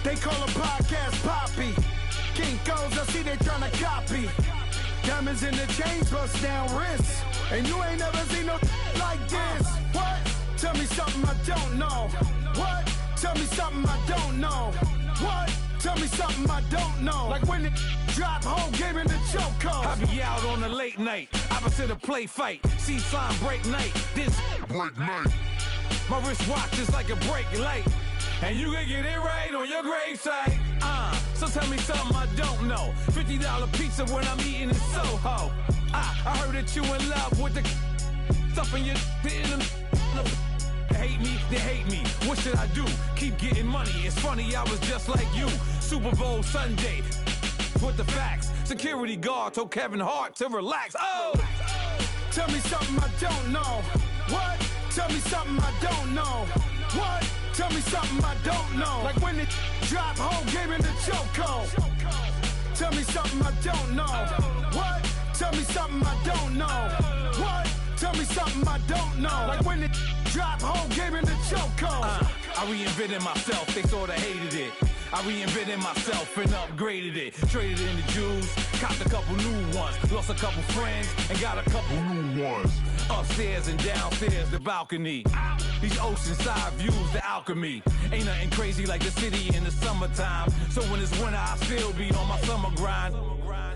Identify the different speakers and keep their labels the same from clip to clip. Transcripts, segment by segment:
Speaker 1: They call a podcast Poppy. Kinkos, I see they tryna copy. Diamonds in the chains, bust down wrists. And you ain't never seen no like this. What? Tell me something I don't know. What? Tell me something I don't know. What? Tell me something I don't know. Like when it drop, whole game in the chokehold.
Speaker 2: I be out on a late night, opposite a play fight. See sign break night, this break night. My wristwatch is like a brake light. And you can get it right on your gravesite. So tell me something I don't know. $50 pizza when I'm eating in Soho. I heard that you in love with the stuff in your hate me, they hate me. What should I do? Keep getting money. It's funny, I was just like you. Super Bowl Sunday with the facts. Security guard told Kevin Hart to relax. Oh!
Speaker 1: Tell me something I don't know. What? Tell me something I don't know. What? Tell me something I don't know. Like when it drop, whole game in the chokehold. Tell me something I don't know. What? Tell me something I don't know. What? Tell me something I don't know. Like when it drop, whole game in the chokehold.
Speaker 2: I reinvented myself, they sorta hated it. I reinvented myself and upgraded it. Traded in the Jews, copped a couple new ones. Lost a couple friends and got a couple new ones. Upstairs and downstairs, the balcony. These oceanside views, the alchemy. Ain't nothing crazy like the city in the summertime. So when it's winter, I still be on my summer grind.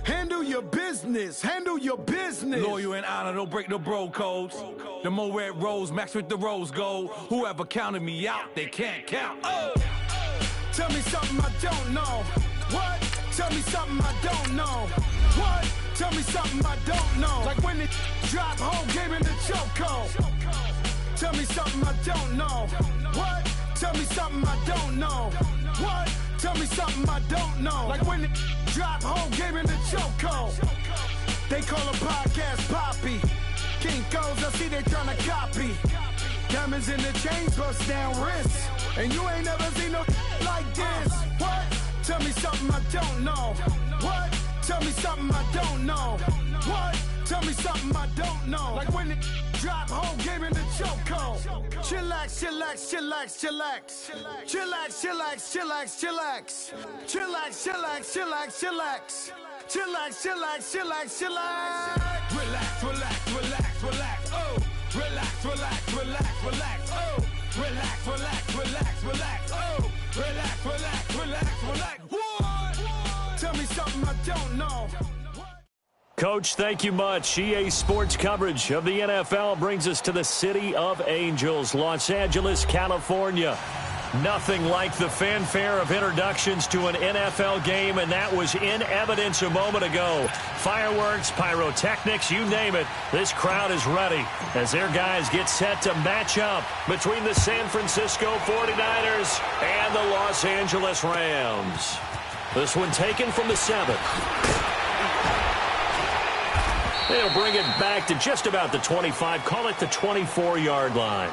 Speaker 1: Handle your business, handle your business.
Speaker 2: Loyal and honor, don't break no bro codes. The more red rose, max with the rose gold. Whoever counted me out, they can't count. Oh!
Speaker 1: Tell me something I don't know. What? Tell me something I don't know. What? Tell me something I don't know. Like when it drop, whole game in the chokehold. Tell me something I don't know. What? Tell me something I don't know. What? Tell me something I don't know. Like when it drop, whole game in the chokehold. They call a podcast Poppy. Kinkos, I see they tryna copy. Diamonds in the chains, bust down wrists. And you ain't never seen no like this. What? Tell me something I don't know. What? Tell me something I don't know. What? Tell me something I don't know. Like when it drop, whole game in the chokehold. Chillax, chillax, chillax, chillax. Chillax, chillax, chillax, chillax. Chillax, chillax, chillax, chillax. Chillax, chillax, chillax, chillax.
Speaker 2: Relax, relax, relax, relax. Oh! Relax, relax, relax, relax. Oh! Relax, relax, relax, relax. Oh! Relax, relax, relax, relax. What?
Speaker 1: Tell me something I don't know.
Speaker 3: Coach, thank you much. EA Sports coverage of the NFL brings us to the City of Angels, Los Angeles, California. Nothing like the fanfare of introductions to an NFL game, and that was in evidence a moment ago. Fireworks, pyrotechnics, you name it. This crowd is ready as their guys get set to match up between the San Francisco 49ers and the Los Angeles Rams. This one taken from the 7th. They'll bring it back to just about the 25, call it the 24-yard line.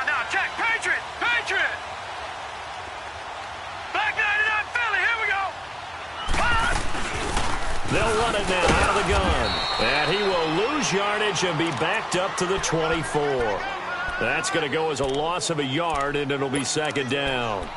Speaker 4: No, check, Patriot! Black 99 Philly, here we go!
Speaker 3: They'll run it now out of the gun. And he will lose yardage and be backed up to the 24. That's going to go as a loss of a yard, and it'll be second down.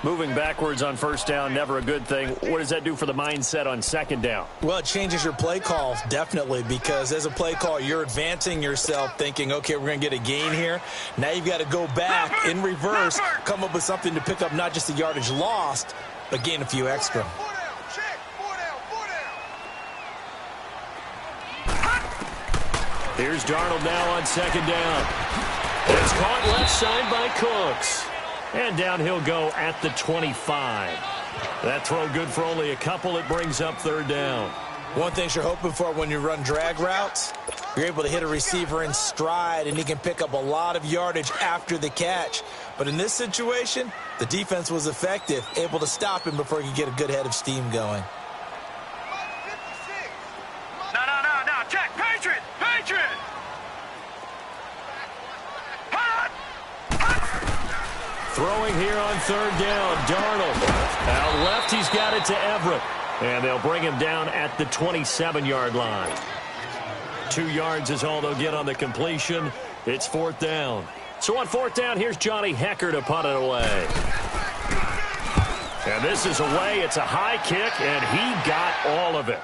Speaker 3: Moving backwards on first down, never a good thing. What does that do for the mindset on second down?
Speaker 5: Well, it changes your play call, definitely, because as a play call, you're advancing yourself thinking, okay, we're going to get a gain here. Now you've got to go back in reverse, come up with something to pick up not just the yardage lost, but gain a few extra.
Speaker 3: Here's Darnold now on second down. It's caught left side by Cooks. And down he'll go at the 25. That throw good for only a couple. It brings up third down.
Speaker 5: One thing you're hoping for when you run drag routes, you're able to hit a receiver in stride, and he can pick up a lot of yardage after the catch. But in this situation, the defense was effective, able to stop him before he could get a good head of steam going.
Speaker 3: Throwing here on third down, Darnold. Out left, he's got it to Everett. And they'll bring him down at the 27-yard line. 2 yards is all they'll get on the completion. It's fourth down. So on fourth down, here's Johnny Hecker to punt it away. And this is away. It's a high kick, and he got all of it.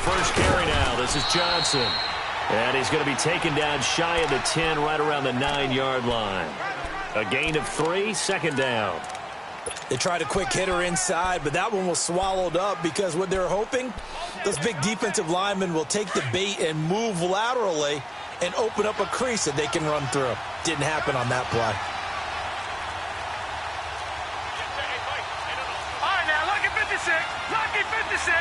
Speaker 3: First carry now. This is Johnson. And he's going to be taken down shy of the 10, right around the 9-yard line. A gain of 3, second down.
Speaker 5: They tried a quick hitter inside, but that one was swallowed up because what they're hoping, those big defensive linemen will take the bait and move laterally and open up a crease that they can run through. Didn't happen on that play.
Speaker 4: All right, now, lucky 56. Lucky 56.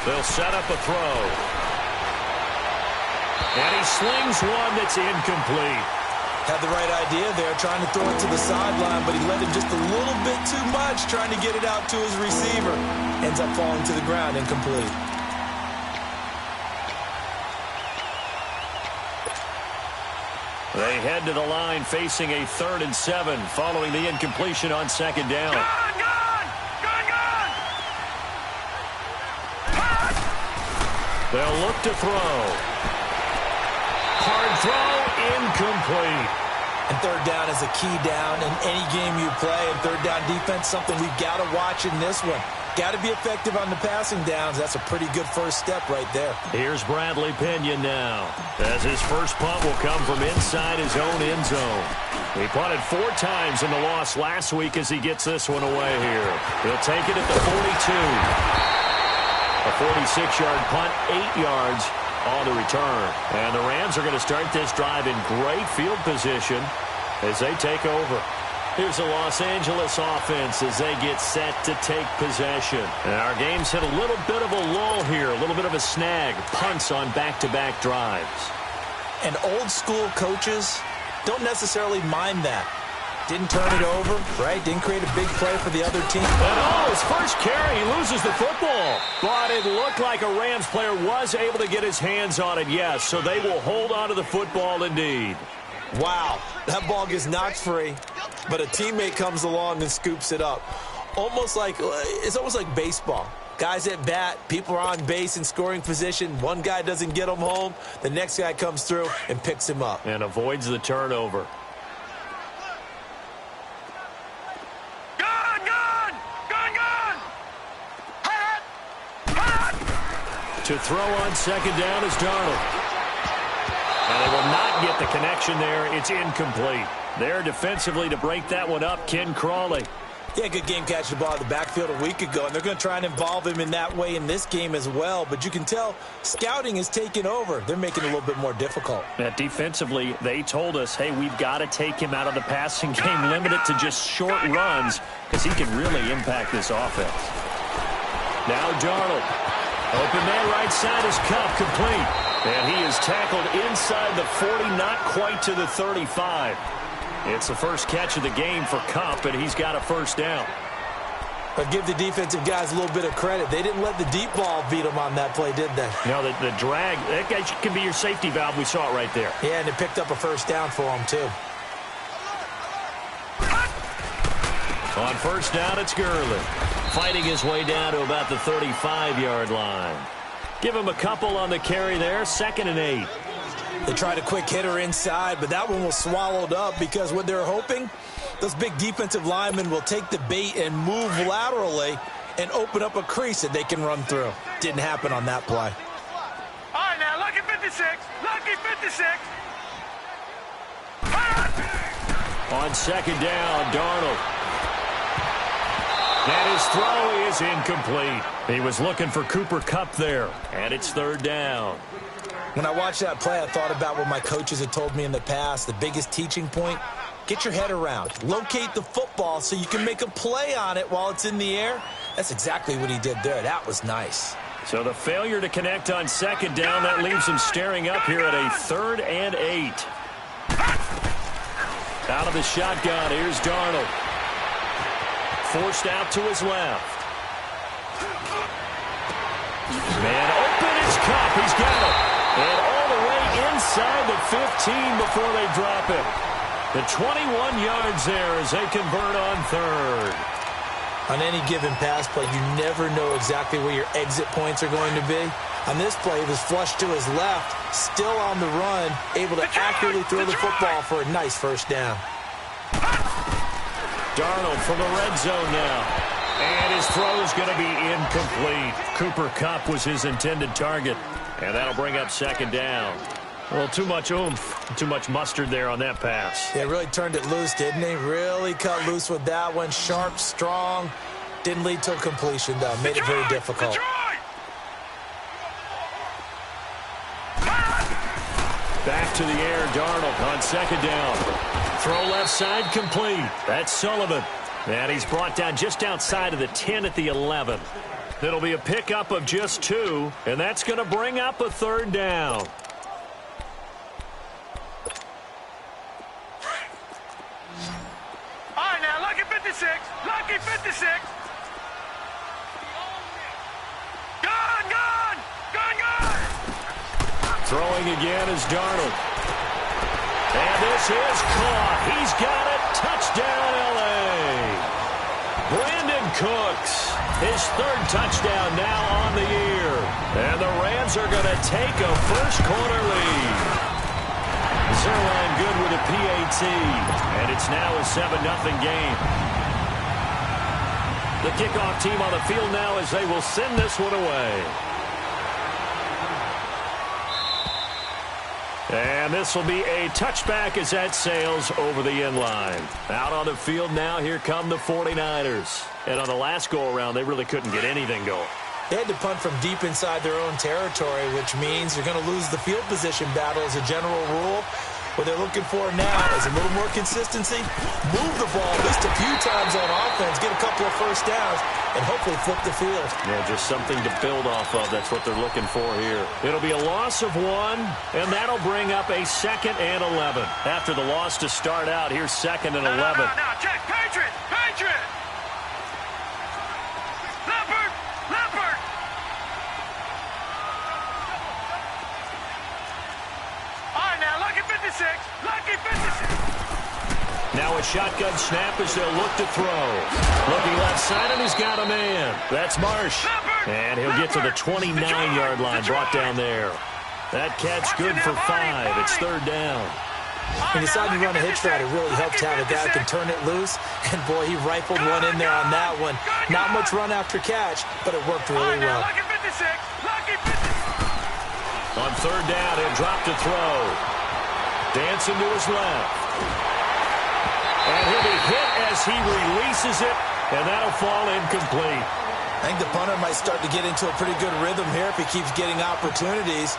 Speaker 3: They'll set up a throw. And he slings one that's incomplete.
Speaker 5: Had the right idea there, trying to throw it to the sideline, but he let him just a little bit too much, trying to get it out to his receiver. Ends up falling to the ground, incomplete.
Speaker 3: They head to the line facing a 3rd and 7 following the incompletion on second down. They'll look to throw. Hard throw, incomplete.
Speaker 5: And third down is a key down in any game you play. And third down defense, something we've got to watch in this one. Got to be effective on the passing downs. That's a pretty good first step right there.
Speaker 3: Here's Bradley Pinion now, as his first punt will come from inside his own end zone. He punted 4 times in the loss last week as he gets this one away here. He'll take it at the 42. A 46-yard punt, 8 yards on the return. And the Rams are going to start this drive in great field position as they take over. Here's the Los Angeles offense as they get set to take possession. And our game's hit a little bit of a lull here, a little bit of a snag. Punts on back-to-back drives.
Speaker 5: And old-school coaches don't necessarily mind that. Didn't turn it over, right? Didn't create a big play for the other team.
Speaker 3: And his first carry, he loses the football. But it looked like a Rams player was able to get his hands on it, yes. So they will hold on to the football indeed.
Speaker 5: Wow, that ball gets knocked free, but a teammate comes along and scoops it up. It's almost like baseball. Guys at bat, people are on base in scoring position. One guy doesn't get him home. The next guy comes through and picks him up.
Speaker 3: And avoids the turnover. To throw on second down is Darnold. And they will not get the connection there. It's incomplete. There defensively to break that one up, Ken Crawley.
Speaker 5: Yeah, good game catching the ball in the backfield a week ago, and they're going to try and involve him in that way in this game as well. But you can tell scouting is taking over. They're making it a little bit more difficult.
Speaker 3: Defensively, they told us, hey, we've got to take him out of the passing game, limit it to just short runs, because he can really impact this offense. Now Darnold. Open man right side is Cup, complete. And he is tackled inside the 40, not quite to the 35. It's the first catch of the game for Cup, and he's got a first down.
Speaker 5: But give the defensive guys a little bit of credit. They didn't let the deep ball beat them on that play, did they?
Speaker 3: No, the drag, that guy can be your safety valve. We saw it right there.
Speaker 5: Yeah, and it picked up a first down for him, too.
Speaker 3: On first down, it's Gurley. Fighting his way down to about the 35-yard line. Give him a couple on the carry there, 2nd and 8.
Speaker 5: They tried a quick hitter inside, but that one was swallowed up because what they're hoping, those big defensive linemen will take the bait and move laterally and open up a crease that they can run through. Didn't happen on that play.
Speaker 4: All right, now, lucky 56. Lucky 56.
Speaker 3: On second down, Darnold. And his throw is incomplete. He was looking for Cooper Kupp there. And it's third down.
Speaker 5: When I watched that play, I thought about what my coaches had told me in the past. The biggest teaching point, get your head around. Locate the football so you can make a play on it while it's in the air. That's exactly what he did there. That was nice.
Speaker 3: So the failure to connect on second down, that leaves him staring up here at a 3rd and 8. Out of the shotgun, here's Darnold. Forced out to his left. Man open, it's Cup. He's got it. And all the way inside the 15 before they drop it. The 21 yards there as they convert on 3rd.
Speaker 5: On any given pass play, you never know exactly where your exit points are going to be. On this play, he was flushed to his left, still on the run, able to accurately throw the football for a nice first down.
Speaker 3: Darnold from the red zone now. And his throw is going to be incomplete. Cooper Kupp was his intended target. And that'll bring up 2nd down. Well, too much oomph, too much mustard there on that pass.
Speaker 5: Yeah, really turned it loose, didn't he? Really cut loose with that one. Sharp, strong. Didn't lead to a completion, though. Made it very difficult.
Speaker 3: Back to the air, Darnold on 2nd down. Throw left side, complete. That's Sullivan. And he's brought down just outside of the 10 at the 11. It'll be a pickup of just 2, and that's going to bring up a 3rd down.
Speaker 4: All right, now, lucky 56. Lucky 56. Gone, gone. Gone, gone.
Speaker 3: Throwing again is Darnold. And this is caught. He's got it. Touchdown, L.A. Brandon Cooks, his 3rd touchdown now on the year. And the Rams are going to take a first-quarter lead. Zerline good with a PAT. And it's now a 7-0 game. The kickoff team on the field now as they will send this one away. And this will be a touchback as that sails over the end line. Out on the field now, here come the 49ers. And on the last go-around, they really couldn't get anything going.
Speaker 5: They had to punt from deep inside their own territory, which means you're going to lose the field position battle as a general rule. What they're looking for now is a little more consistency, move the ball at least a few times on offense, get a couple of first downs, and hopefully flip the field.
Speaker 3: Yeah, just something to build off of. That's what they're looking for here. It'll be a loss of 1, and that'll bring up a 2nd and 11. After the loss to start out, here's 2nd and 11.
Speaker 4: No, check. Patriot. Patriot. Leopard. Leopard. All right, now, lucky 56. Lucky 56.
Speaker 3: Now a shotgun snap as they'll look to throw. Looking left side, and he's got a man. That's Marsh. And he'll get to the 29-yard line, brought down there. That catch good for 5. It's 3rd down.
Speaker 5: When you decide to run a hitch route, it really helps to have a guy who can turn it loose. And, boy, he rifled one in there on that one. Not much run after catch, but it worked really well.
Speaker 4: Lucky 56. Lucky 56.
Speaker 3: On 3rd down, he'll drop to throw. Dancing to his left. And he'll be hit as he releases it, and that'll fall incomplete.
Speaker 5: I think the punter might start to get into a pretty good rhythm here if he keeps getting opportunities.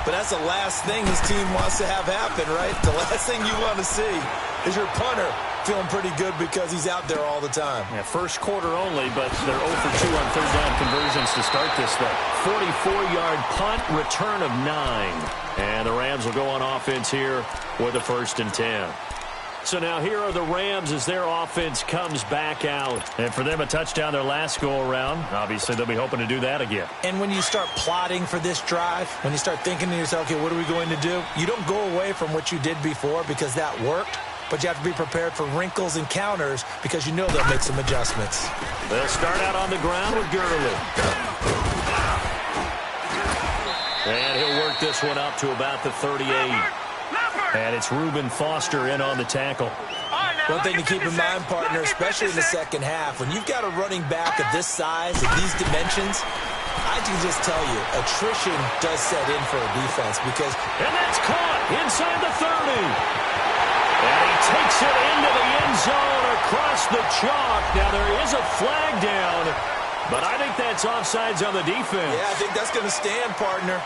Speaker 5: But that's the last thing his team wants to have happen, right? The last thing you want to see is your punter feeling pretty good because he's out there all the time.
Speaker 3: Yeah, first quarter only, but they're 0 for 2 on 3rd down conversions to start this thing. 44-yard punt, return of 9. And the Rams will go on offense here with a 1st and 10. So now here are the Rams as their offense comes back out. And for them, a touchdown their last go-around. Obviously, they'll be hoping to do that again.
Speaker 5: And when you start plotting for this drive, when you start thinking to yourself, okay, what are we going to do? You don't go away from what you did before because that worked. But you have to be prepared for wrinkles and counters because you know they'll make some adjustments.
Speaker 3: They'll start out on the ground with Gurley. And he'll work this one up to about the 38. And it's Reuben Foster in on the tackle.
Speaker 5: One thing to keep in mind, partner, especially in the second half, when you've got a running back of this size, of these dimensions, I can just tell you, attrition does set in for a defense because...
Speaker 3: And that's caught inside the 30. And he takes it into the end zone across the chalk. Now there is a flag down, but I think that's offsides on the defense.
Speaker 5: Yeah, I think that's going to stand, partner.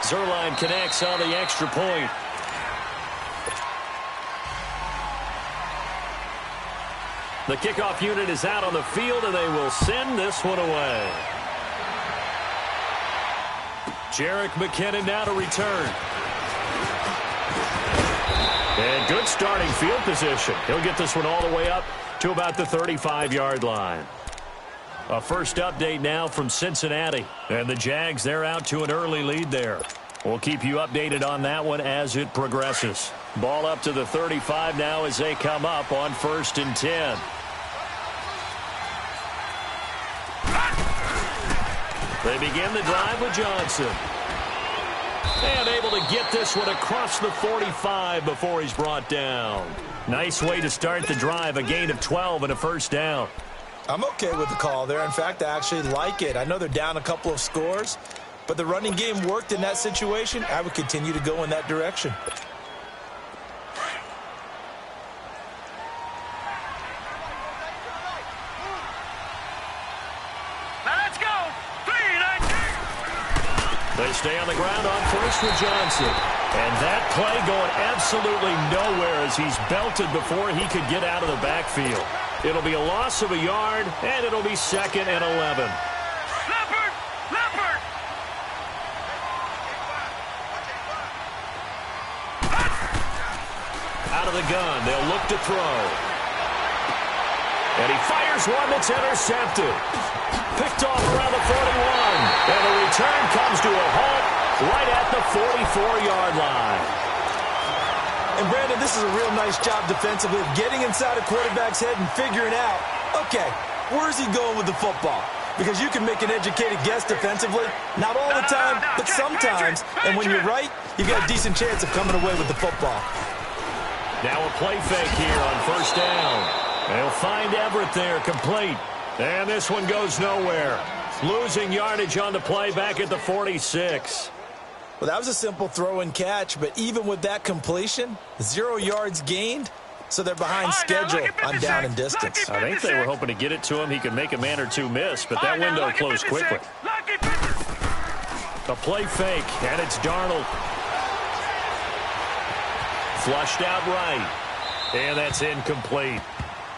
Speaker 3: Zerline connects on the extra point. The kickoff unit is out on the field, and they will send this one away. Jerick McKinnon now to return. And good starting field position. He'll get this one all the way up to about the 35-yard line. A first update now from Cincinnati. And the Jags, they're out to an early lead there. We'll keep you updated on that one as it progresses. Ball up to the 35 now as they come up on 1st and 10. They begin the drive with Johnson. And able to get this one across the 45 before he's brought down. Nice way to start the drive, a gain of 12 and a first down.
Speaker 5: I'm okay with the call there. In fact, I actually like it. I know they're down a couple of scores, but the running game worked in that situation. I would continue to go in that direction.
Speaker 3: They stay on the ground on first with Johnson. And that play going absolutely nowhere as he's belted before he could get out of the backfield. It'll be a loss of a yard, and it'll be 2nd and 11.
Speaker 4: Leopard! Leopard!
Speaker 3: Out of the gun, they'll look to throw. And he fires one that's intercepted. Picked off around the 41. And the return comes to a halt right at the 44-yard line.
Speaker 5: And, Brandon, this is a real nice job defensively of getting inside a quarterback's head and figuring out, okay, where's he going with the football? Because you can make an educated guess defensively. Not all the time, but sometimes. And when you're right, you've got a decent chance of coming away with the football.
Speaker 3: Now a play fake here on 1st down. They'll find Everett there, complete. And this one goes nowhere. Losing yardage on the play back at the 46.
Speaker 5: Well, that was a simple throw and catch, but even with that completion, 0 yards gained, so they're behind schedule on down and distance.
Speaker 3: I think they were hoping to get it to him. He could make a man or two miss, but that window closed quickly. A play fake, and it's Darnold. Flushed out right, and that's incomplete.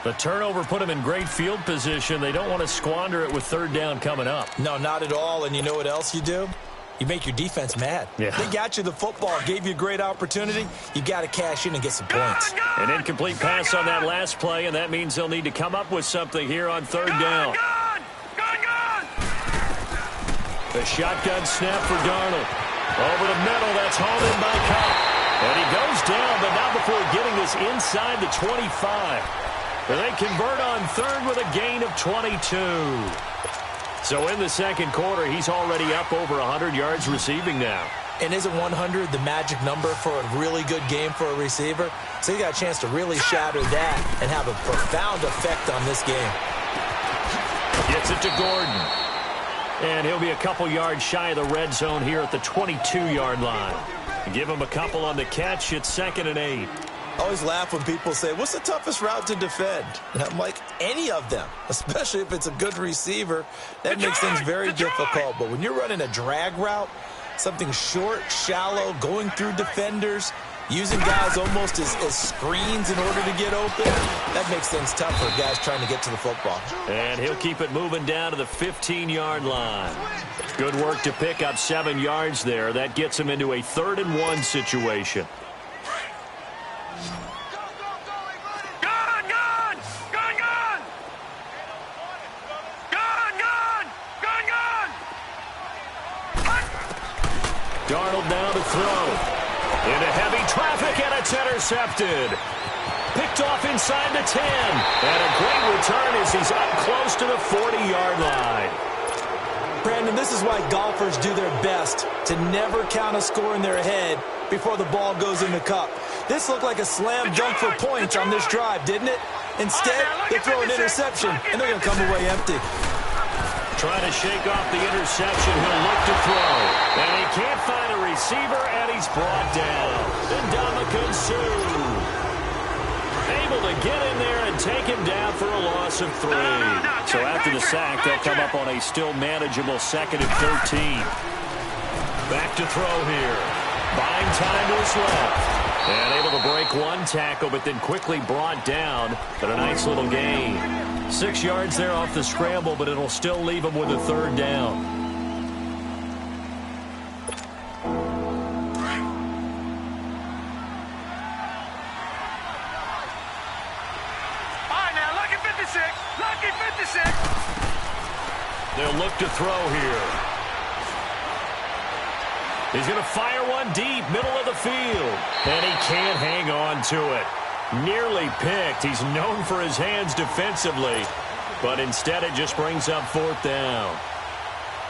Speaker 3: The turnover put him in great field position. They don't want to squander it with 3rd down coming up.
Speaker 5: No, not at all. And you know what else you do? You make your defense mad.
Speaker 3: Yeah.
Speaker 5: They got you the football, gave you a great opportunity. You got to cash in and get some points.
Speaker 3: An incomplete pass on that last play, and that means they'll need to come up with something here on 3rd down. The shotgun snap for Darnold. Over the middle, that's hauled in by Cup. And he goes down, but not before getting this inside the 25. They convert on 3rd with a gain of 22. So in the 2nd quarter, he's already up over 100 yards receiving now.
Speaker 5: And isn't 100 the magic number for a really good game for a receiver? So you got a chance to really shatter that and have a profound effect on this game.
Speaker 3: Gets it to Gordon. And he'll be a couple yards shy of the red zone here at the 22-yard line. Give him a couple on the catch. It's 2nd and 8.
Speaker 5: I always laugh when people say, what's the toughest route to defend? And I'm like, any of them, especially if it's a good receiver. That makes things very difficult. But when you're running a drag route, something short, shallow, going through defenders, using guys almost as screens in order to get open, that makes things tough for guys trying to get to the football.
Speaker 3: And he'll keep it moving down to the 15-yard line. Good work to pick up 7 yards there. That gets him into a 3rd and 1 situation. Darnold now to throw. Into heavy traffic, and it's intercepted. Picked off inside the 10. And a great return as he's up close to the 40-yard line.
Speaker 5: Brandon, this is why golfers do their best to never count a score in their head before the ball goes in the cup. This looked like a slam dunk for points on this drive, didn't it? Instead, they throw an interception, and they're going to come away empty.
Speaker 3: Trying to shake off the interception. He'll look to throw. And he can't find a receiver, and he's brought down. Ndamukong Suh able to get in there and take him down for a loss of 3. So after the sack, they'll come up on a still manageable 2nd and 13. Back to throw here. Buying time to his left. And able to break one tackle, but then quickly brought down. But a nice little gain. 6 yards there off the scramble, but it'll still leave him with a third down.
Speaker 4: All right, now, lucky 56. Lucky 56.
Speaker 3: They'll look to throw here. He's going to fire one deep, middle of the field. And he can't hang on to it. Nearly picked. He's known for his hands defensively. But instead it just brings up fourth down.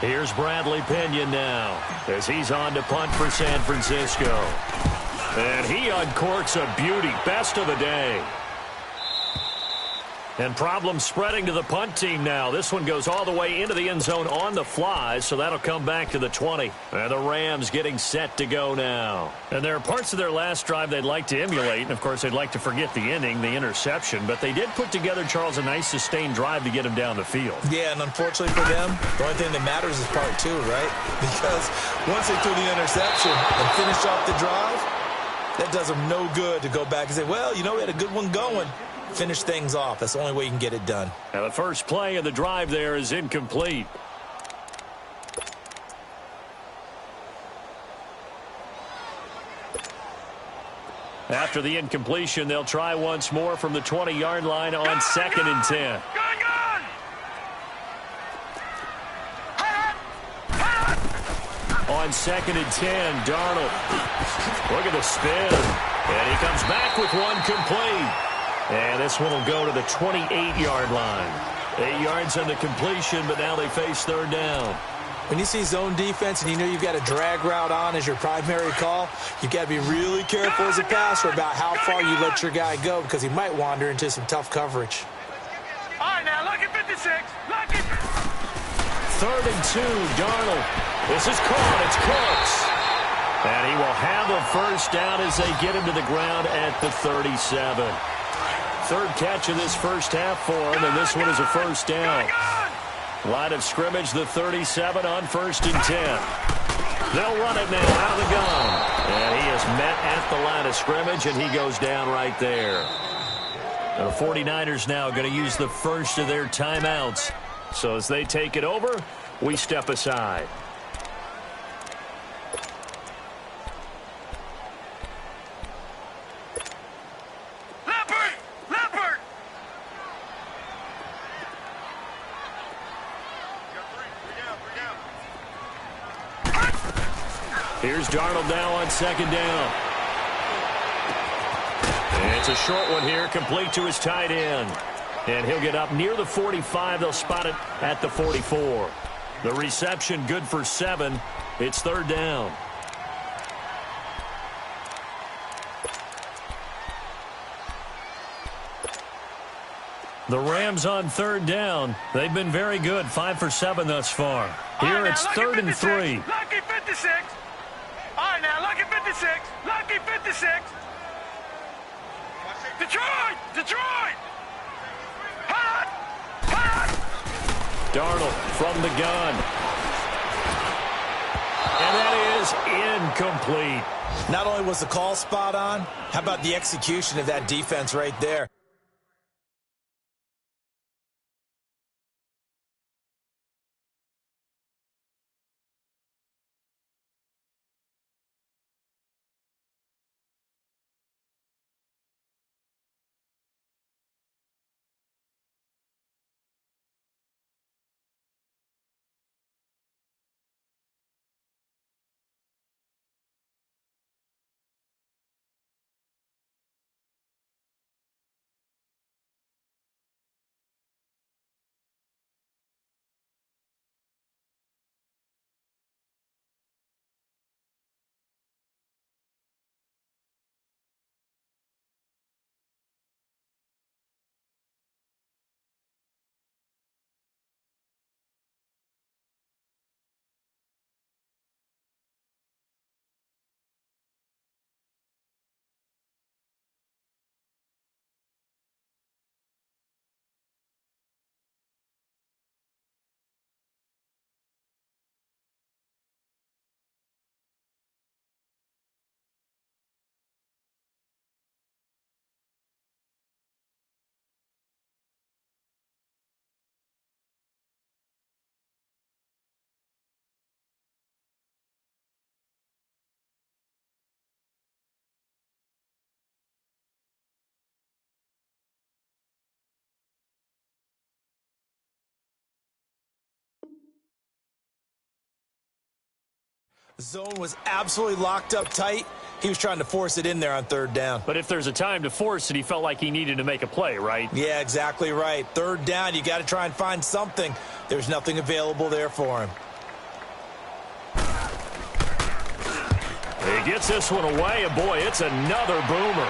Speaker 3: Here's Bradley Pena now as he's on to punt for San Francisco. And he uncorks a beauty. Best of the day. And problems spreading to the punt team now. This one goes all the way into the end zone on the fly, so that'll come back to the 20. And the Rams getting set to go now. And there are parts of their last drive they'd like to emulate. And, of course, they'd like to forget the inning, the interception. But they did put together, Charles, a nice sustained drive to get him down the field.
Speaker 5: Yeah, and unfortunately for them, the only thing that matters is part two, right? Because once they threw the interception and finished off the drive, that does them no good to go back and say, well, you know, we had a good one going. Finish things off. That's the only way you can get it done.
Speaker 3: And the first play of the drive there is incomplete. After the incompletion, they'll try once more from the 20-yard line on 2nd and 10. On 2nd and 10, Darnold. Look at the spin. And he comes back with one complete. And this one will go to the 28-yard line. 8 yards on the completion, but now they face third down.
Speaker 5: When you see zone defense and you know you've got a drag route on as your primary call, you've got to be really careful as a passer about how far you let your guy go because he might wander into some tough coverage.
Speaker 4: All right, now, lucky 56. Lucky.
Speaker 3: 3rd and 2, Darnold. This is caught. It's Cooks. And he will have a first down as they get him to the ground at the 37. Third catch of this first half for him, and this one is a first down. Line of scrimmage, the 37 on 1st and 10. They'll run it now out of the gun. And he is met at the line of scrimmage, and he goes down right there. And the 49ers now going to use the first of their timeouts. So as they take it over, we step aside. Here's Darnold now on 2nd down. And it's a short one here, complete to his tight end. And he'll get up near the 45. They'll spot it at the 44. The reception good for 7. It's third down. The Rams on third down. They've been very good, 5 for 7 thus far. Here it's 3rd and 3.
Speaker 4: Lucky 56. All right, now, lucky 56. Lucky 56. Detroit! Detroit! Hot! Hot!
Speaker 3: Darnold from the gun. And that is incomplete.
Speaker 5: Not only was the call spot on, how about the execution of that defense right there? Zone was absolutely locked up tight. He was trying to force it in there on third down.
Speaker 3: But if there's a time to force it, he felt like he needed to make a play, right?
Speaker 5: Yeah, exactly right. Third down, you got to try and find something. There's nothing available there for him.
Speaker 3: He gets this one away, and boy, it's another boomer.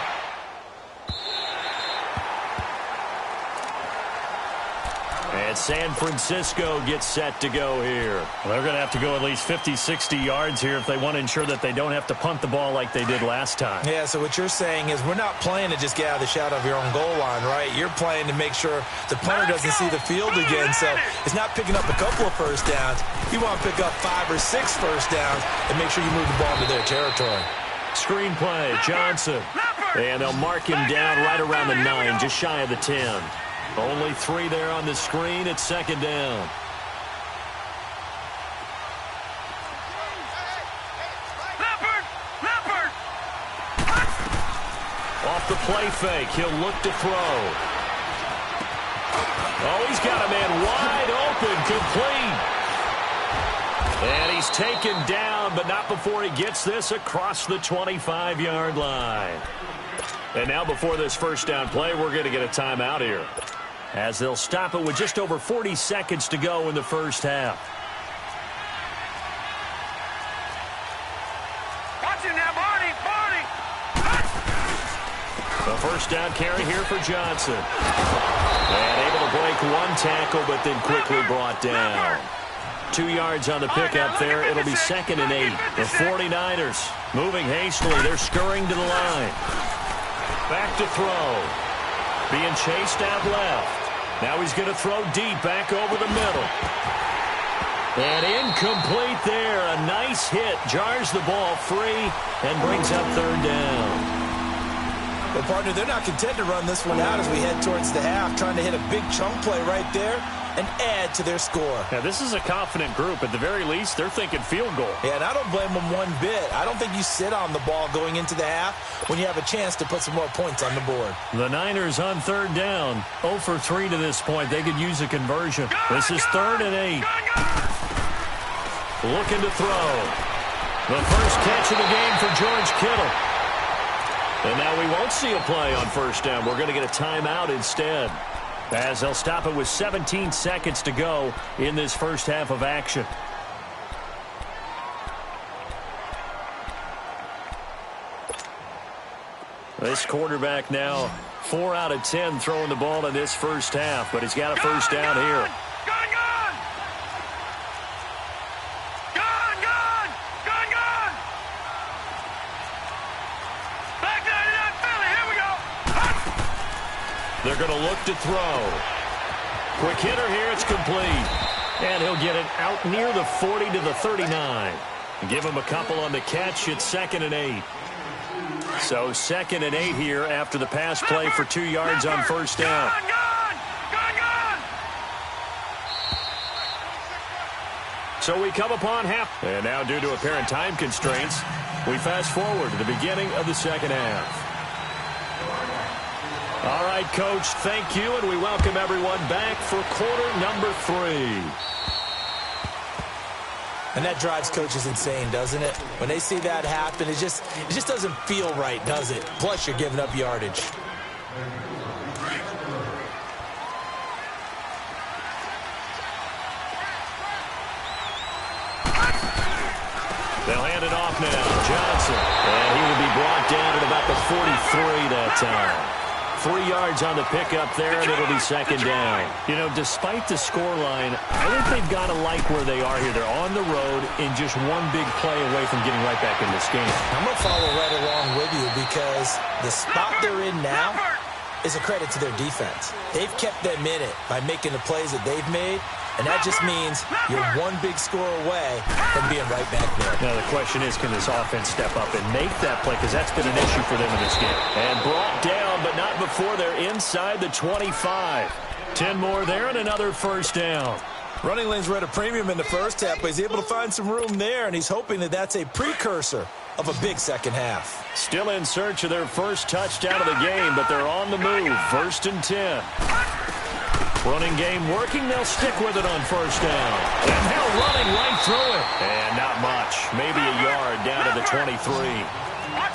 Speaker 3: And San Francisco gets set to go here. Well, they're going to have to go at least 50, 60 yards here if they want to ensure that they don't have to punt the ball like they did last time.
Speaker 5: Yeah, so what you're saying is we're not playing to just get out of the shadow of your own goal line, right? You're playing to make sure the punter doesn't see the field again. So it's not picking up a couple of first downs. You want to pick up 5 or 6 first downs and make sure you move the ball into their territory.
Speaker 3: Screen play, Johnson. And they'll mark him down right around the 9, just shy of the 10. Only 3 there on the screen. It's second down.
Speaker 4: Leopard!
Speaker 3: Off the play fake. He'll look to throw. Oh, he's got a man wide open, complete. And he's taken down, but not before he gets this across the 25-yard line. And now before this first down play, we're going to get a timeout here, as they'll stop it with just over 40 seconds to go in the first half.
Speaker 4: Watch it now, Barney!
Speaker 3: The first down carry here for Johnson. And able to break one tackle, but then quickly brought down. 2 yards on the pickup there. It'll be second and 8. The 49ers moving hastily. They're scurrying to the line. Back to throw. Being chased out left. Now he's going to throw deep back over the middle. And incomplete there. A nice hit. Jars the ball free and brings up third down.
Speaker 5: Well, partner, they're not content to run this one out as we head towards the half, trying to hit a big chunk play right there and add to their score.
Speaker 3: Now, this is a confident group. At the very least, they're thinking field goal.
Speaker 5: Yeah, and I don't blame them one bit. I don't think you sit on the ball going into the half when you have a chance to put some more points on the board.
Speaker 3: The Niners on third down. 0 for 3 to this point. They could use a conversion. This is third and 8. Looking to throw. The first catch of the game for George Kittle. And now we won't see a play on first down. We're going to get a timeout instead, as they'll stop it with 17 seconds to go in this first half of action. This quarterback now 4 out of 10 throwing the ball in this first half, but he's got a first down here. They're going to look to throw. Quick hitter here. It's complete. And he'll get it out near the 40 to the 39. Give him a couple on the catch. It's second and 8. So second and 8 here after the pass play for 2 yards on first down. So we come upon half. And now due to apparent time constraints, we fast forward to the beginning of the second half. All right, Coach, thank you, and we welcome everyone back for quarter number 3.
Speaker 5: And that drives coaches insane, doesn't it? When they see that happen, it just doesn't feel right, does it? Plus, you're giving up yardage.
Speaker 3: They'll hand it off now. Johnson. And he will be brought down at about the 43 that time. 3 yards on the pickup there, and it'll be second down. You know, despite the scoreline, I think they've got to like where they are here. They're on the road in just one big play away from getting right back in this game.
Speaker 5: I'm going to follow right along with you because the spot they're in now is a credit to their defense. They've kept them in it by making the plays that they've made, and that just means you're one big score away from being right back there.
Speaker 3: Now, the question is, can this offense step up and make that play? Because that's been an issue for them in this game. And brought down, but not before they're inside the 25. 10 more there and another first down.
Speaker 5: Running lanes were at a premium in the first half, but he's able to find some room there, and he's hoping that that's a precursor of a big second half.
Speaker 3: Still in search of their first touchdown of the game, but they're on the move. First and 10. Running game working. They'll stick with it on first down. And they're running right through it. And not much. Maybe a yard down to the 23.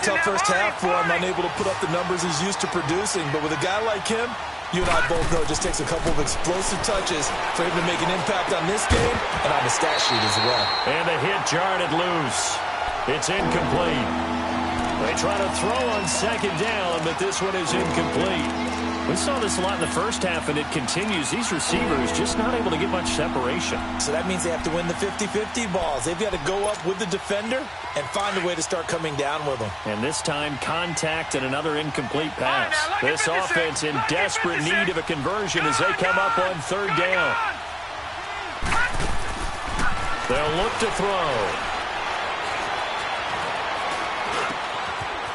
Speaker 5: Tough first half for him, unable to put up the numbers he's used to producing. But with a guy like him, you and I both know it just takes a couple of explosive touches for him to make an impact on this game and on the stat sheet as well.
Speaker 3: And the hit jarred it loose. It's incomplete. They try to throw on second down, but this one is incomplete. We saw this a lot in the first half, and it continues. These receivers just not able to get much separation.
Speaker 5: So that means they have to win the 50-50 balls. They've got to go up with the defender and find a way to start coming down with them.
Speaker 3: And this time, contact and another incomplete pass. This offense in desperate need of a conversion as they come up on third down. They'll look to throw.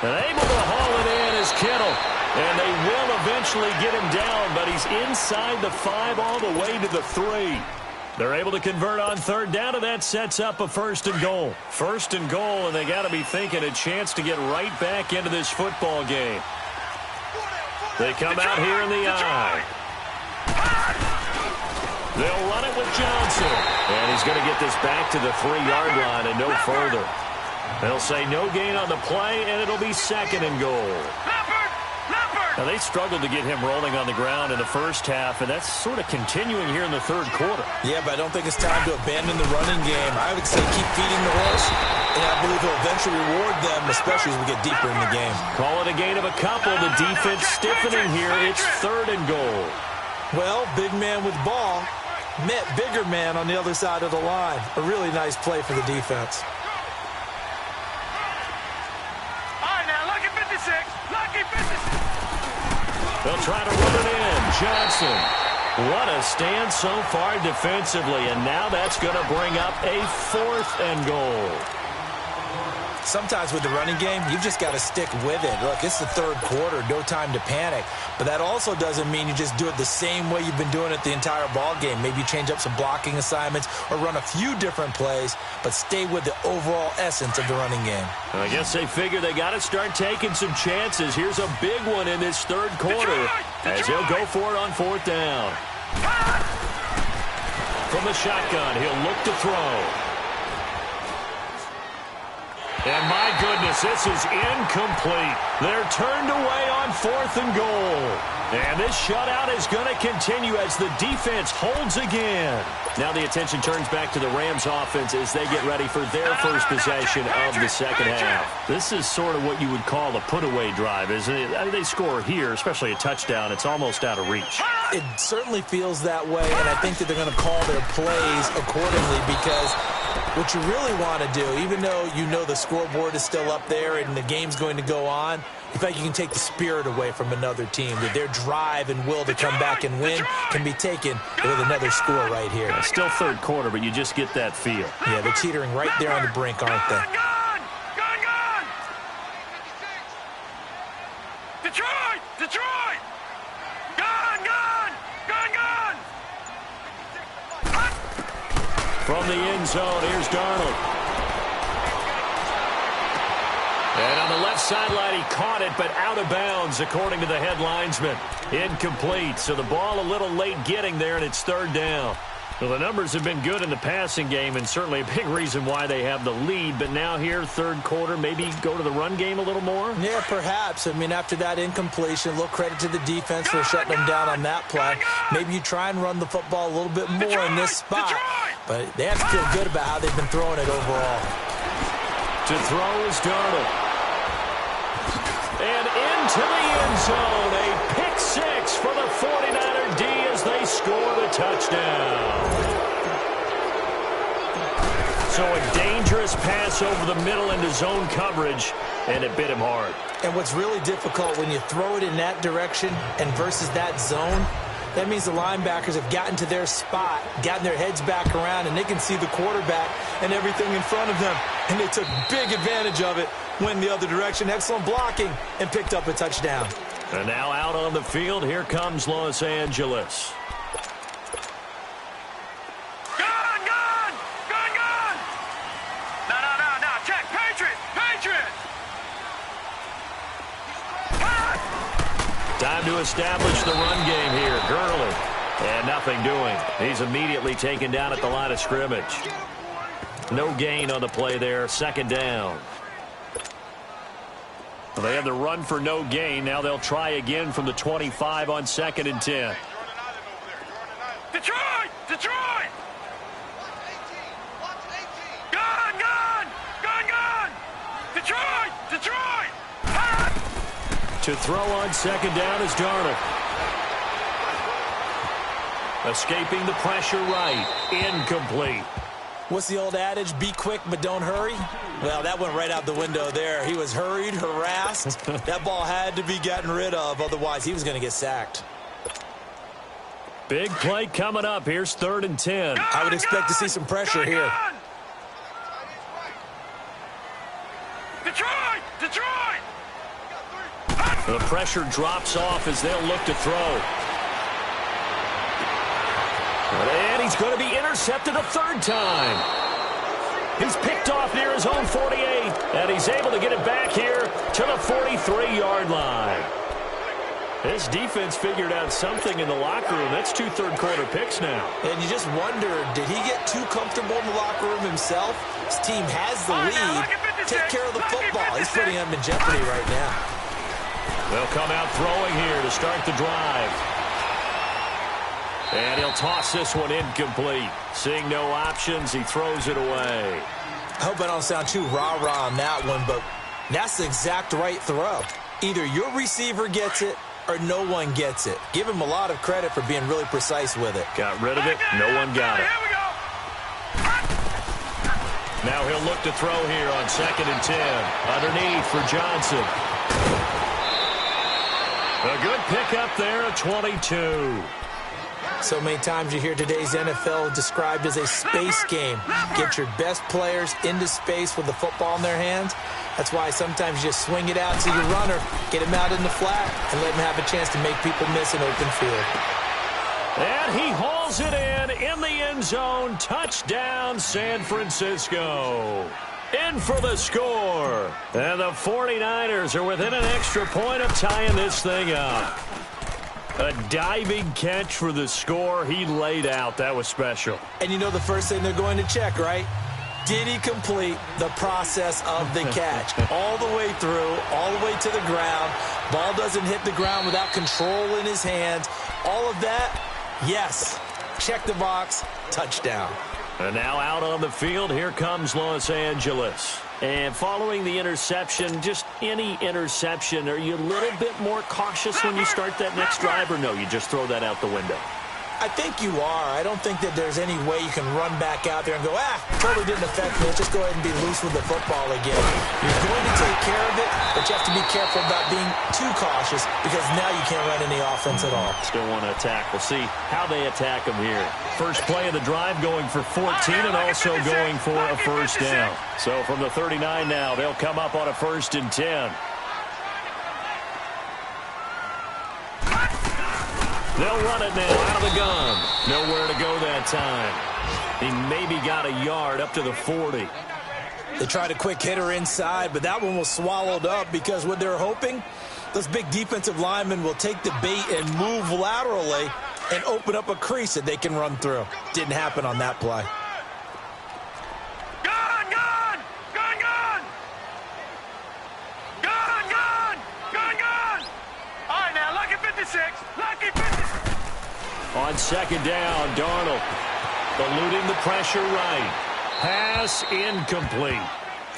Speaker 3: And able to haul it in is Kittle. And they will eventually get him down, but he's inside the 5 all the way to the 3. They're able to convert on third down, and that sets up a 1st and goal. 1st and goal, and they got to be thinking a chance to get right back into this football game. They come out here in the I. They'll run it with Johnson. And he's going to get this back to the 3-yard line and no further. They'll say no gain on the play, and it'll be 2nd and goal. Now, they struggled to get him rolling on the ground in the first half, and that's sort of continuing here in the third quarter.
Speaker 5: Yeah, but I don't think it's time to abandon the running game. I would say keep feeding the horse, and I believe he'll eventually reward them, especially as we get deeper in the game.
Speaker 3: Call it a gain of a couple. The defense stiffening here. It's 3rd and goal.
Speaker 5: Well, big man with ball met bigger man on the other side of the line. A really nice play for the defense.
Speaker 4: All right, now, lucky 56. Lucky 56.
Speaker 3: They'll try to run it in. Johnson. What a stand so far defensively, and now that's going to bring up a 4th and goal.
Speaker 5: Sometimes with the running game, you've just got to stick with it. Look, it's the third quarter, no time to panic. But that also doesn't mean you just do it the same way you've been doing it the entire ball game. Maybe change up some blocking assignments or run a few different plays, but stay with the overall essence of the running game.
Speaker 3: I guess they figure they got to start taking some chances. Here's a big one in this third quarter as he'll go for it on 4th down. From the shotgun, he'll look to throw. And my goodness, this is incomplete. They're turned away on 4th and goal. And this shutout is going to continue as the defense holds again. Now the attention turns back to the Rams offense as they get ready for their first possession of the second half. This is sort of what you would call a put-away drive, isn't it? I mean, they score here, especially a touchdown. It's almost out of reach.
Speaker 5: It certainly feels that way, and I think that they're going to call their plays accordingly because what you really want to do, even though you know the scoreboard is still up there and the game's going to go on, in fact, you can take the spirit away from another team. That their drive and will to come back and win can be taken with another score right here.
Speaker 3: Still third quarter, but you just get that feel.
Speaker 5: Yeah, they're teetering right there on the brink, aren't they?
Speaker 4: Gone! Detroit! Detroit! Gone!
Speaker 3: From the end zone, here's Darnold. And on the left sideline, he caught it, but out of bounds, according to the head linesman. Incomplete, so the ball a little late getting there, and it's 3rd down. Well, the numbers have been good in the passing game, and certainly a big reason why they have the lead. But now here, third quarter, maybe go to the run game a little more?
Speaker 5: Yeah, perhaps. I mean, after that incompletion, a little credit to the defense for shutting them down on that play. Maybe you try and run the football a little bit more in this spot. But they have to feel good about how they've been throwing it overall.
Speaker 3: To throw is Darnold. And into the end zone, a pick 6 for the 49er D as they score the touchdown. So a dangerous pass over the middle into zone coverage, and it bit him hard.
Speaker 5: And what's really difficult when you throw it in that direction and versus that zone, that means the linebackers have gotten to their spot, gotten their heads back around, and they can see the quarterback and everything in front of them. And they took big advantage of it, went the other direction, excellent blocking, and picked up a touchdown.
Speaker 3: And now out on the field, here comes Los Angeles.
Speaker 4: Gone! No, check, Patriot!
Speaker 3: Time to establish the run game here. Gurley And nothing doing. He's immediately taken down at the line of scrimmage. No gain on the play there. Second down. They had the run for no gain. Now they'll try again from the 25 on 2nd and 10.
Speaker 4: Detroit! Detroit! Gun! Gun! Gun! Gun! Detroit! Detroit!
Speaker 3: To throw on 2nd down is Darnold. Escaping the pressure right. Incomplete.
Speaker 5: What's the old adage? Be quick, but don't hurry? Well, that went right out the window there. He was hurried, harassed. That ball had to be gotten rid of. Otherwise, he was going to get sacked.
Speaker 3: Big play coming up. Here's 3rd and 10.
Speaker 5: I would expect to see some pressure here.
Speaker 4: Detroit! Detroit!
Speaker 3: The pressure drops off as they'll look to throw. And he's going to be intercepted a 3rd time. He's picked off near his own 48, and he's able to get it back here to the 43-yard line. This defense figured out something in the locker room. That's 2 third-quarter picks now.
Speaker 5: And you just wonder, did he get too comfortable in the locker room himself? His team has the lead. Take care of the football. He's putting them in jeopardy right now.
Speaker 3: They'll come out throwing here to start the drive. And he'll toss this one incomplete. Seeing no options, he throws it away.
Speaker 5: I hope I don't sound too rah-rah on that one, but that's the exact right throw. Either your receiver gets it or no one gets it. Give him a lot of credit for being really precise with it.
Speaker 3: Got rid of it. No one got it.
Speaker 4: Here we go.
Speaker 3: Now he'll look to throw here on 2nd and 10. Underneath for Johnson. A good pickup there at 22.
Speaker 5: So many times you hear today's NFL described as a space game. Get your best players into space with the football in their hands. That's why sometimes you just swing it out to your runner, get him out in the flat, and let him have a chance to make people miss an open field.
Speaker 3: And he hauls it in the end zone. Touchdown, San Francisco. In for the score. And the 49ers are within an extra point of tying this thing up. A diving catch for the score. He laid out. That was special.
Speaker 5: And you know the first thing they're going to check, right? Did he complete the process of the catch? All the way through, all the way to the ground. Ball doesn't hit the ground without control in his hands. All of that, yes. Check the box. Touchdown.
Speaker 3: And now out on the field, here comes Los Angeles. And following the interception, just any interception, are you a little bit more cautious when you start that next drive, or no, you just throw that out the window?
Speaker 5: I think you are. I don't think that there's any way you can run back out there and go, totally didn't affect me. Let's just go ahead and be loose with the football again. You're going to take care of it, but you have to be careful about being too cautious because now you can't run any offense at all.
Speaker 3: Still want to attack. We'll see how they attack them here. First play of the drive going for 14 and also going for a first down. So from the 39 now, they'll come up on a 1st and 10. They'll run it now out of the gun. Nowhere to go that time. He maybe got a yard up to the 40.
Speaker 5: They tried a quick hitter inside, but that one was swallowed up because what they're hoping, those big defensive linemen will take the bait and move laterally and open up a crease that they can run through. Didn't happen on that play.
Speaker 4: Gun! Gun! Gun! Gun! Gun! Gun! Gun! Gun! All right, now, lucky 56. Lucky 56.
Speaker 3: On 2nd down, Darnold eluding the pressure right. Pass incomplete.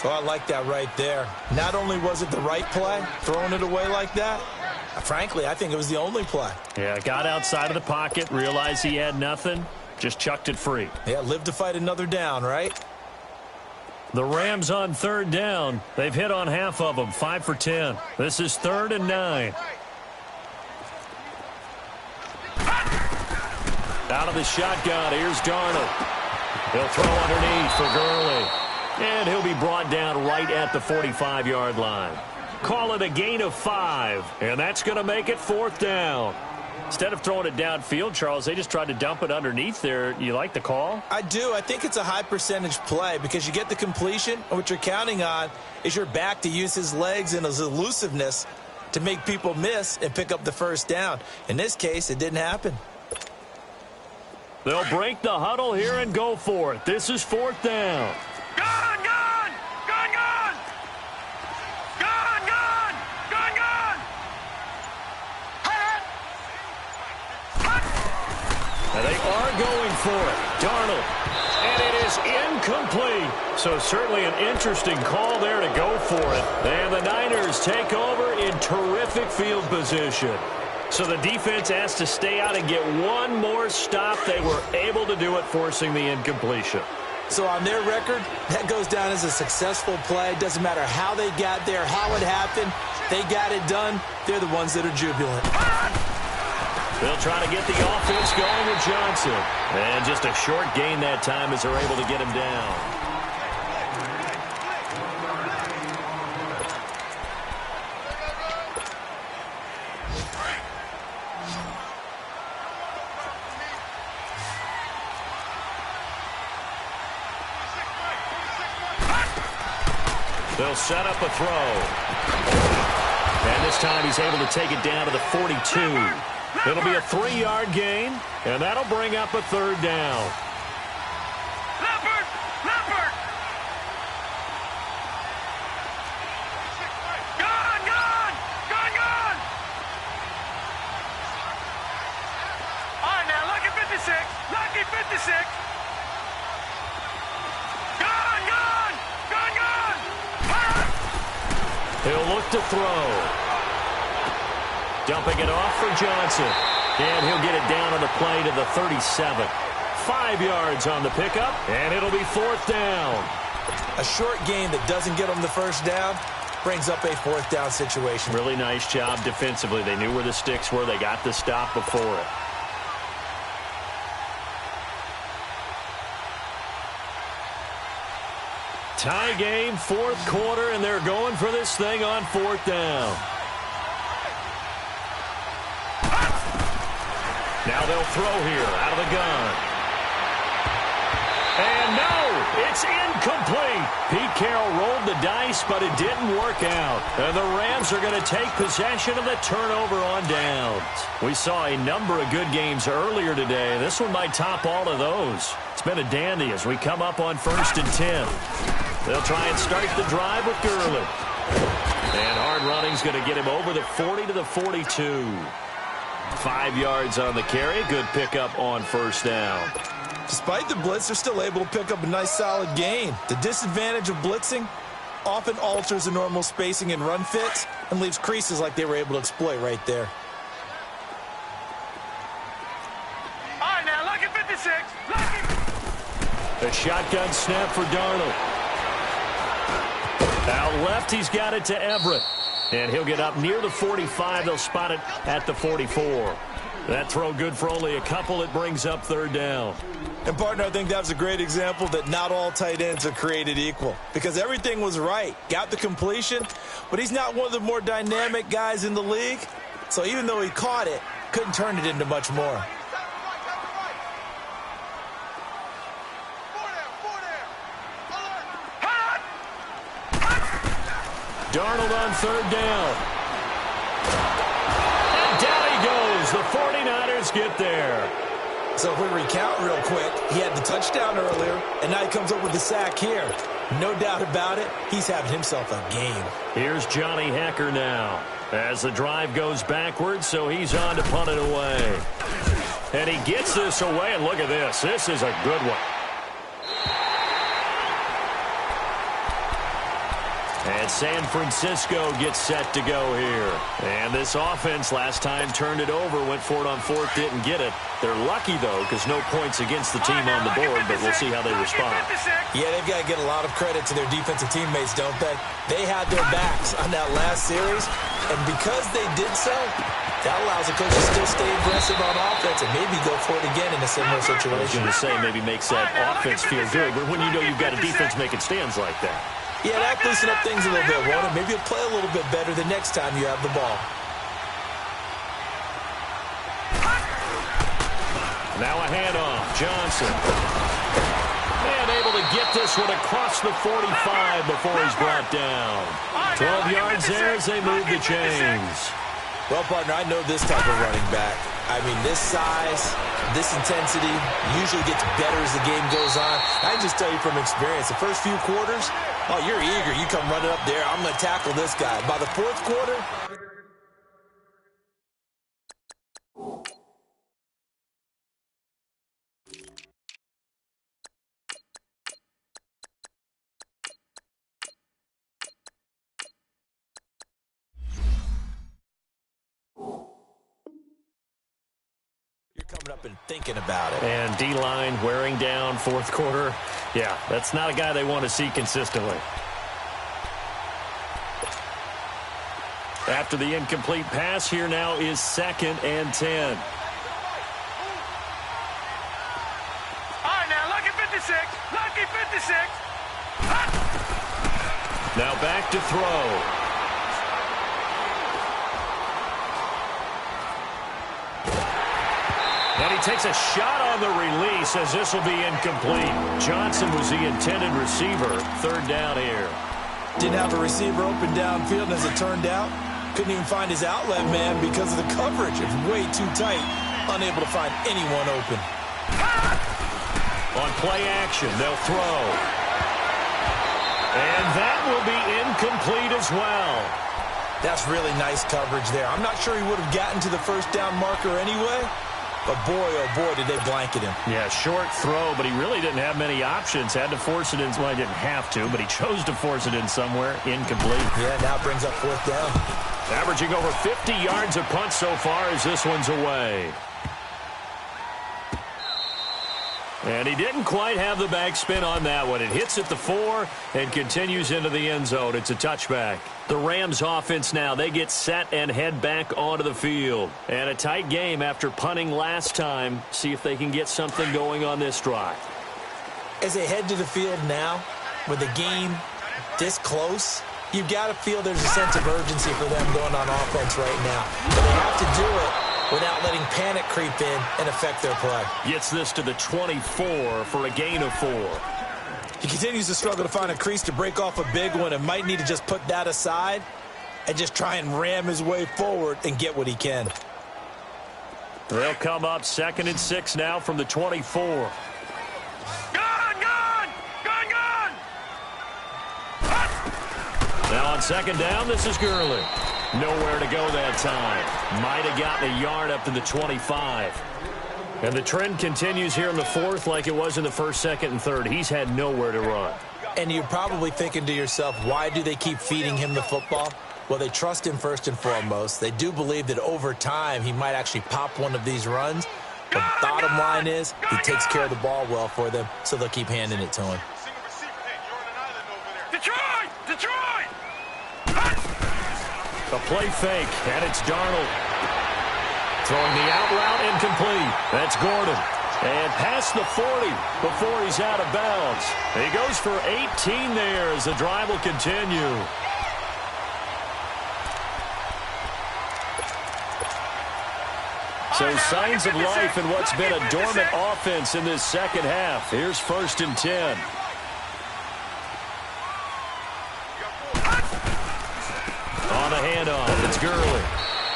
Speaker 5: Oh, I like that right there. Not only was it the right play, throwing it away like that, frankly, I think it was the only play.
Speaker 3: Yeah, got outside of the pocket, realized he had nothing, just chucked it free.
Speaker 5: Yeah, live to fight another down, right?
Speaker 3: The Rams on 3rd down. They've hit on half of them, 5 for 10. This is 3rd and 9. Out of the shotgun, here's Darnold. He'll throw underneath for Gurley. And he'll be brought down right at the 45-yard line. Call it a gain of 5, and that's going to make it 4th down. Instead of throwing it downfield, Charles, they just tried to dump it underneath there. You like the call?
Speaker 5: I do. I think it's a high-percentage play because you get the completion, and what you're counting on is your back to use his legs and his elusiveness to make people miss and pick up the first down. In this case, it didn't happen.
Speaker 3: They'll break the huddle here and go for it. This is 4th down.
Speaker 4: Gone, gone! Gone, gone! Gone, gone! Gone, gone! Hut! Hut!
Speaker 3: And they are going for it. Darnold. And it is incomplete. So certainly an interesting call there to go for it. And the Niners take over in terrific field position. So the defense has to stay out and get one more stop. They were able to do it, forcing the incompletion.
Speaker 5: So on their record, that goes down as a successful play. Doesn't matter how they got there, how it happened. They got it done. They're the ones that are jubilant.
Speaker 3: They'll try to get the offense going with Johnson. And just a short gain that time as they're able to get him down. They'll set up a throw. And this time he's able to take it down to the 42. It'll be a 3-yard gain, and that'll bring up a 3rd down.
Speaker 4: Leopard! Leopard! Gone, gone! Gone, gone! All right, now, lucky 56. Lucky 56. Gone, gone! Gone, gone!
Speaker 3: He'll look to throw. Dumping it off for Johnson. And he'll get it down on the play to the 37. 5 yards on the pickup, and it'll be 4th down.
Speaker 5: A short gain that doesn't get them the first down brings up a 4th down situation.
Speaker 3: Really nice job defensively. They knew where the sticks were. They got the stop before it. Tie game, 4th quarter, and they're going for this thing on 4th down. Now they'll throw here out of the gun. And no, it's incomplete. Pete Carroll rolled the dice, but it didn't work out. And the Rams are going to take possession of the turnover on downs. We saw a number of good games earlier today. This one might top all of those. It's been a dandy as we come up on 1st and 10. They'll try and start the drive with Gurley. And hard running's going to get him over the 40 to the 42. 5 yards on the carry. Good pickup on 1st down.
Speaker 5: Despite the blitz, they're still able to pick up a nice solid gain. The disadvantage of blitzing often alters the normal spacing and run fits and leaves creases like they were able to exploit right there.
Speaker 4: All right, now, lucky 56. Lucky.
Speaker 3: A shotgun snap for Darnold. Out left, he's got it to Everett. And he'll get up near the 45. They'll spot it at the 44. That throw good for only a couple. It brings up 3rd down.
Speaker 5: And, partner, I think that was a great example that not all tight ends are created equal. Because everything was right. Got the completion, but he's not one of the more dynamic guys in the league. So even though he caught it, couldn't turn it into much more.
Speaker 3: Darnold on 3rd down. And down he goes. The 49ers get there.
Speaker 5: So if we recount real quick, he had the touchdown earlier, and now he comes up with the sack here. No doubt about it, he's having himself a game.
Speaker 3: Here's Johnny Hacker now as the drive goes backwards, so he's on to punt it away. And he gets this away, and look at this. This is a good one. And San Francisco gets set to go here. And this offense last time turned it over, went for it on 4th, didn't get it. They're lucky, though, because no points against the team on the board, but we'll see how they respond.
Speaker 5: Yeah, they've got to get a lot of credit to their defensive teammates, don't they? They had their backs on that last series, and because they did so, that allows the coach to still stay aggressive on offense and maybe go for it again in a similar situation.
Speaker 3: I was going to say maybe makes that offense feel good, but when you know you've got a defense making stands like that.
Speaker 5: Yeah, that loosen up things a little bit, won't it? Maybe you'll play a little bit better the next time you have the ball.
Speaker 3: Now a handoff. Johnson. And able to get this one across the 45 before he's brought down. 12 yards there as they move the chains.
Speaker 5: Well, partner, I know this type of running back. I mean, this size, this intensity usually gets better as the game goes on. I can just tell you from experience, the first few quarters, oh, you're eager. You come running up there. I'm going to tackle this guy. By the fourth quarter, you're coming up and thinking about it.
Speaker 3: And D-line wearing down fourth quarter. Yeah, that's not a guy they want to see consistently. After the incomplete pass, here now is 2nd and 10.
Speaker 4: All right, now, lucky 56. Lucky 56.
Speaker 3: Now back to throw. And he takes a shot on the release as this will be incomplete. Johnson was the intended receiver. 3rd down here.
Speaker 5: Didn't have a receiver open downfield, and as it turned out, couldn't even find his outlet man because of the coverage. It's way too tight. Unable to find anyone open.
Speaker 3: On play action, they'll throw. And that will be incomplete as well.
Speaker 5: That's really nice coverage there. I'm not sure he would have gotten to the first down marker anyway, but boy, oh boy, did they blanket him.
Speaker 3: Yeah, short throw, but he really didn't have many options. Had to force it in. Well, he didn't have to, but he chose to force it in somewhere. Incomplete.
Speaker 5: Yeah, now it brings up 4th down.
Speaker 3: Averaging over 50 yards a punt so far as this one's away. And he didn't quite have the backspin on that one. It hits at the 4 and continues into the end zone. It's a touchback. The Rams offense now, they get set and head back onto the field. And a tight game after punting last time. See if they can get something going on this drive.
Speaker 5: As they head to the field now, with the game this close, you've got to feel there's a sense of urgency for them going on offense right now. But they have to do it without letting panic creep in and affect their play.
Speaker 3: Gets this to the 24 for a gain of 4.
Speaker 5: He continues to struggle to find a crease to break off a big one and might need to just put that aside and just try and ram his way forward and get what he can.
Speaker 3: They'll come up 2nd and 6 now from the 24. Now on 2nd down, this is Gurley. Nowhere to go that time. Might have gotten a yard up to the 25. And the trend continues here in the 4th like it was in the 1st, 2nd, and 3rd. He's had nowhere to run.
Speaker 5: And you're probably thinking to yourself, why do they keep feeding him the football? Well, they trust him first and foremost. They do believe that over time he might actually pop one of these runs. The bottom line is he takes care of the ball well for them, so they'll keep handing it to him.
Speaker 4: Detroit!
Speaker 3: A play fake, and it's Darnold. Throwing the out route incomplete. That's Gordon. And past the 40 before he's out of bounds. He goes for 18 there as the drive will continue. So signs of life in what's been a dormant offense in this 2nd half. Here's 1st and 10. On the handoff, it's Gurley.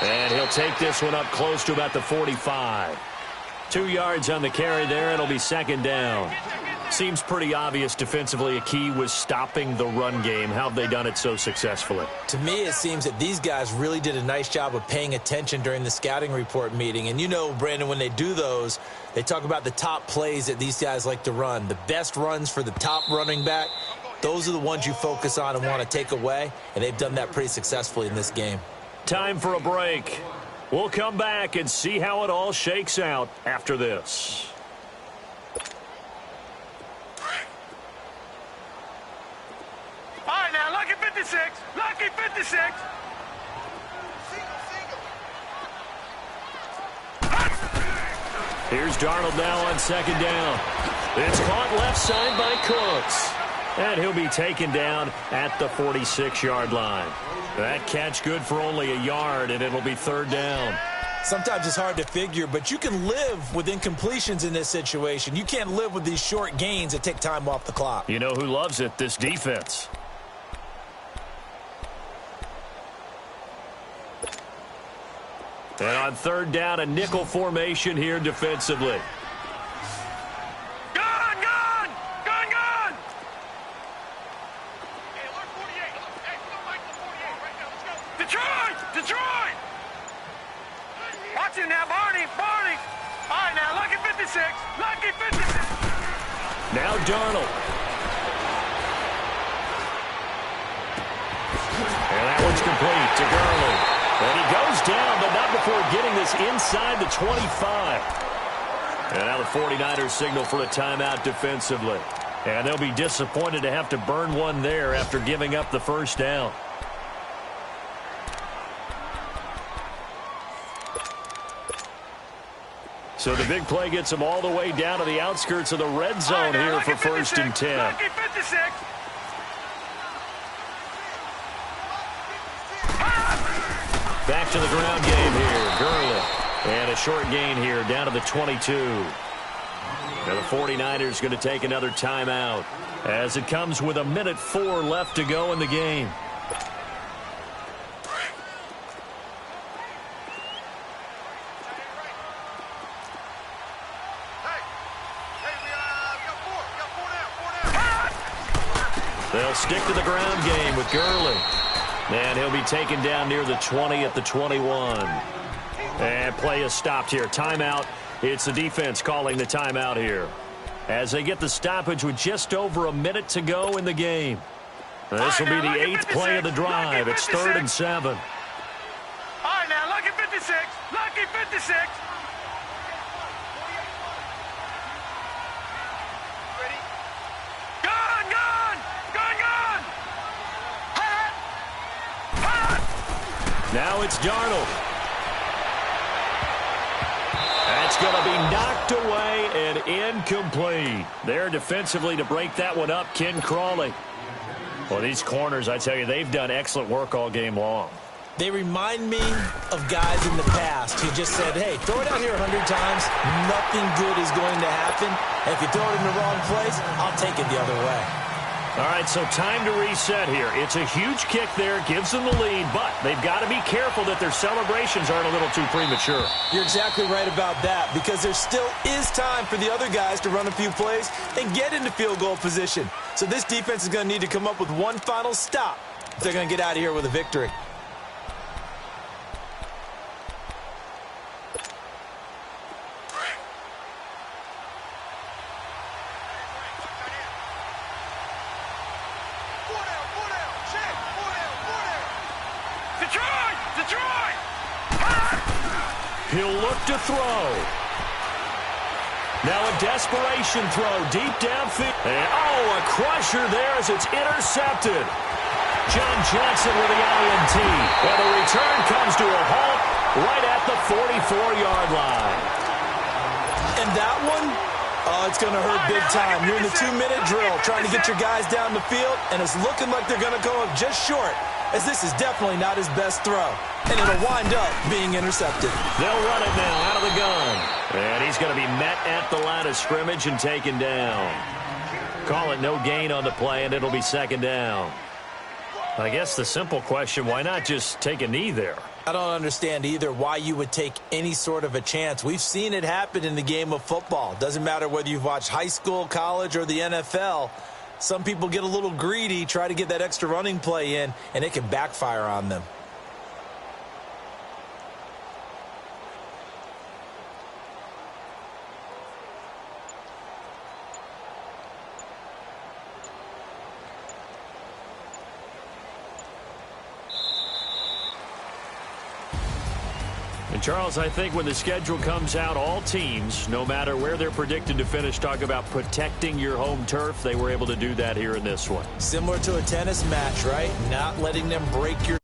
Speaker 3: And he'll take this one up close to about the 45. 2 yards on the carry there, and it'll be 2nd down. Seems pretty obvious defensively a key was stopping the run game. How have they done it so successfully?
Speaker 5: To me, it seems that these guys really did a nice job of paying attention during the scouting report meeting. And you know, Brandon, when they do those, they talk about the top plays that these guys like to run. The best runs for the top running back, those are the ones you focus on and want to take away. And they've done that pretty successfully in this game.
Speaker 3: Time for a break. We'll come back and see how it all shakes out after this.
Speaker 4: All right, now, lucky 56. Lucky 56.
Speaker 3: Here's Darnold now on 2nd down. It's caught left side by Cooks. And he'll be taken down at the 46-yard line. That catch good for only a yard, and it'll be 3rd down.
Speaker 5: Sometimes it's hard to figure, but you can live with incompletions in this situation. You can't live with these short gains that take time off the clock.
Speaker 3: You know who loves it? This defense. And on third down, a nickel formation here defensively.
Speaker 4: Gun! Gun! Gun! Gun! Hey, alert 48. Hey, go Michael 48 right now. Let's go. Detroit! Detroit! Watch it now, Barney. Barney. All right, now, lucky 56. Lucky 56.
Speaker 3: Now Darnold. And that one's complete to Gurley. And he goes down, but not before getting this inside the 25. And now the 49ers signal for a timeout defensively. And they'll be disappointed to have to burn one there after giving up the first down. So the big play gets them all the way down to the outskirts of the red zone here for 1st and 10.
Speaker 4: Lucky 56.
Speaker 3: Back to the ground game here. Gurley. And a short gain here down to the 22. Now the 49ers going to take another timeout as it comes with 1:04 left to go in the game. They'll stick to the ground game with Gurley. And he'll be taken down near the 20 at the 21. And play is stopped here. Timeout. It's the defense calling the timeout here as they get the stoppage with just over a minute to go in the game. This will be the 8th play of the drive. It's 3rd and 7.
Speaker 4: All right, now, lucky 56. Lucky 56. Ready? Gun! Gun! Gun! Gun! Hot! Hot!
Speaker 3: Now it's Darnold. That's going to be knocked away and incomplete. There defensively to break that one up, Ken Crawley. Well, these corners, I tell you, they've done excellent work all game long.
Speaker 5: They remind me of guys in the past who just said, hey, throw it out here 100 times, nothing good is going to happen. And if you throw it in the wrong place, I'll take it the other way.
Speaker 3: All right, so time to reset here. It's a huge kick there, gives them the lead, but they've got to be careful that their celebrations aren't a little too premature.
Speaker 5: You're exactly right about that, because there still is time for the other guys to run a few plays and get into field goal position. So this defense is going to need to come up with one final stop if they're going to get out of here with a victory.
Speaker 3: He'll look to throw. Now a desperation throw deep downfield. And a crusher there as it's intercepted. John Johnson with the INT. And the return comes to a halt right at the 44-yard line.
Speaker 5: And that one, it's going to hurt big time. You're in the 2-minute drill trying to get your guys down the field, and it's looking like they're going to go up just short, as this is definitely not his best throw. And it'll wind up being intercepted.
Speaker 3: They'll run it now out of the gun. And he's going to be met at the line of scrimmage and taken down. Call it no gain on the play, and it'll be 2nd down. I guess the simple question, why not just take a knee there?
Speaker 5: I don't understand either why you would take any sort of a chance. We've seen it happen in the game of football. Doesn't matter whether you've watched high school, college, or the NFL. Some people get a little greedy, try to get that extra running play in, and it can backfire on them.
Speaker 3: And, Charles, I think when the schedule comes out, all teams, no matter where they're predicted to finish, talk about protecting your home turf. They were able to do that here in this one.
Speaker 5: Similar to a tennis match, right? Not letting them break your